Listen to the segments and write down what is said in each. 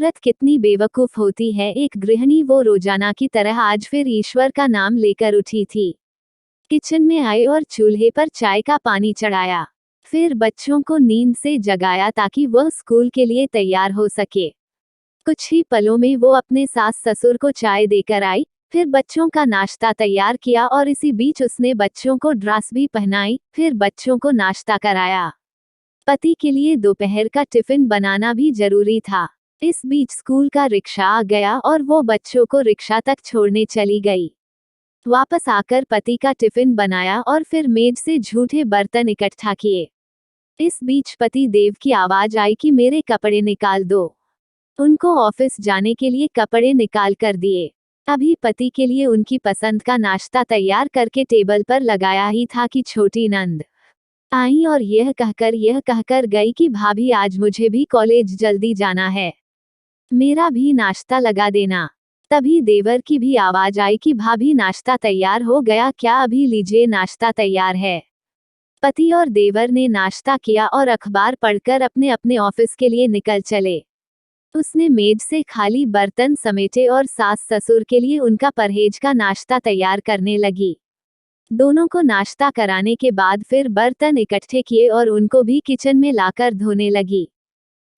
औरत कितनी बेवकूफ होती है। एक गृहिणी वो रोजाना की तरह आज फिर ईश्वर का नाम लेकर उठी थी। किचन में आई और चूल्हे पर चाय का पानी चढ़ाया। फिर बच्चों को नींद से जगाया ताकि वह स्कूल के लिए तैयार हो सके। कुछ ही पलों में वो अपने सास ससुर को चाय देकर आई। फिर बच्चों का नाश्ता तैयार किया और इसी बीच उसने बच्चों को ड्रेस भी पहनाई। फिर बच्चों को नाश्ता कराया। पति के लिए दोपहर का टिफिन बनाना भी जरूरी था। इस बीच स्कूल का रिक्शा आ गया और वो बच्चों को रिक्शा तक छोड़ने चली गई। वापस आकर पति का टिफिन बनाया और फिर मेज से झूठे बर्तन इकट्ठा किए। इस बीच पति देव की आवाज आई कि मेरे कपड़े निकाल दो। उनको ऑफिस जाने के लिए कपड़े निकाल कर दिए। अभी पति के लिए उनकी पसंद का नाश्ता तैयार करके टेबल पर लगाया ही था कि छोटी नंद आई और यह कहकर गई कि भाभी आज मुझे भी कॉलेज जल्दी जाना है, मेरा भी नाश्ता लगा देना। तभी देवर की भी आवाज आई कि भाभी नाश्ता तैयार हो गया क्या, अभी लीजिए नाश्ता तैयार है। पति और देवर ने नाश्ता किया और अखबार पढ़कर अपने अपने ऑफिस के लिए निकल चले। उसने मेज से खाली बर्तन समेटे और सास ससुर के लिए उनका परहेज का नाश्ता तैयार करने लगी। दोनों को नाश्ता कराने के बाद फिर बर्तन इकट्ठे किए और उनको भी किचन में लाकर धोने लगी।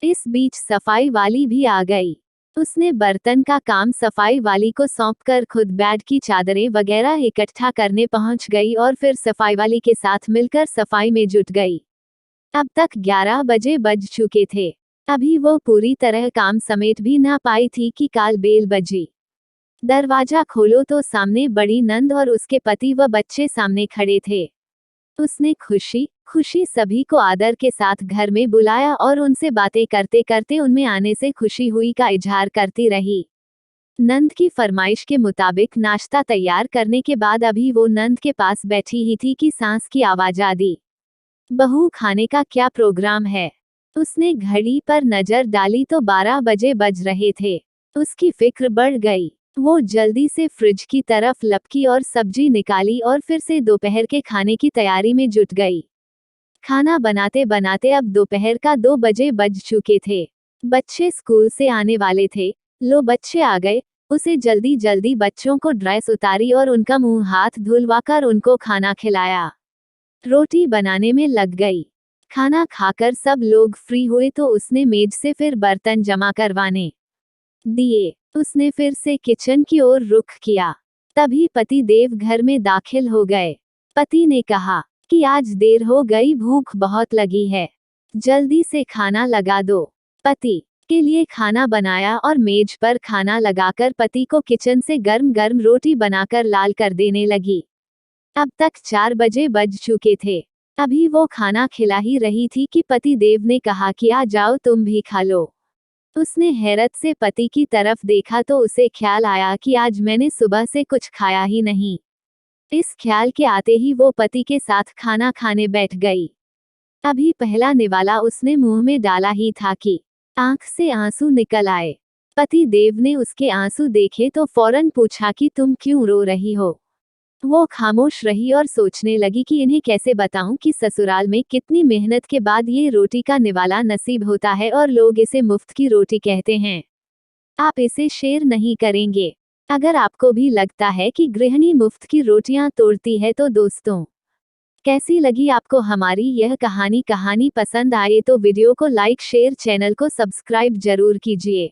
इस बीच सफाई वाली भी आ गई। उसने बर्तन का काम सफाई वाली को सौंपकर खुद बेड की चादरें वगैरह इकट्ठा करने पहुंच गई और फिर सफाई वाली के साथ मिलकर सफाई में जुट गई। अब तक 11 बजे बज चुके थे। अभी वो पूरी तरह काम समेट भी ना पाई थी कि काल बेल बजी। दरवाजा खोलो तो सामने बड़ी नंद और उसके पति व बच्चे सामने खड़े थे। उसने खुशी खुशी सभी को आदर के साथ घर में बुलाया और उनसे बातें करते करते उनमें आने से खुशी हुई का इजहार करती रही। नंद की फरमाइश के मुताबिक नाश्ता तैयार करने के बाद अभी वो नंद के पास बैठी ही थी कि सांस की आवाज आ दी। बहू खाने का क्या प्रोग्राम है? उसने घड़ी पर नजर डाली तो 12 बजे बज रहे थे। उसकी फिक्र बढ़ गई। वो जल्दी से फ्रिज की तरफ लपकी और सब्जी निकाली और फिर से दोपहर के खाने की तैयारी में जुट गई। खाना बनाते बनाते अब दोपहर का 2 बजे बज चुके थे। बच्चे स्कूल से आने वाले थे। लो बच्चे आ गए। उसे जल्दी जल्दी बच्चों को ड्रेस उतारी और उनका मुंह हाथ धुलवाकर उनको खाना खिलाया। रोटी बनाने में लग गई। खाना खाकर सब लोग फ्री हुए तो उसने मेज से फिर बर्तन जमा करवाने दिए। उसने फिर से किचन की ओर रुख किया। तभी पति देव घर में दाखिल हो गए। पति ने कहा कि आज देर हो गई, भूख बहुत लगी है, जल्दी से खाना लगा दो। पति के लिए खाना बनाया और मेज पर खाना लगाकर पति को किचन से गर्म गर्म रोटी बनाकर लाल कर देने लगी। अब तक 4 बजे बज चुके थे। अभी वो खाना खिला ही रही थी कि पति देव ने कहा कि आ जाओ तुम भी खा लो। उसने हैरत से पति की तरफ देखा तो उसे ख्याल आया कि आज मैंने सुबह से कुछ खाया ही नहीं। इस ख्याल के आते ही वो पति के साथ खाना खाने बैठ गई। अभी पहला निवाला उसने मुंह में डाला ही था कि आंख से आंसू निकल आए। पति देव ने उसके आंसू देखे तो फौरन पूछा कि तुम क्यों रो रही हो। वो खामोश रही और सोचने लगी कि इन्हें कैसे बताऊं कि ससुराल में कितनी मेहनत के बाद ये रोटी का निवाला नसीब होता है और लोग इसे मुफ्त की रोटी कहते हैं। आप इसे शेयर नहीं करेंगे। अगर आपको भी लगता है कि गृहिणी मुफ्त की रोटियां तोड़ती है तो दोस्तों, कैसी लगी आपको हमारी यह कहानी पसंद आए तो वीडियो को लाइक शेयर चैनल को सब्सक्राइब जरूर कीजिए।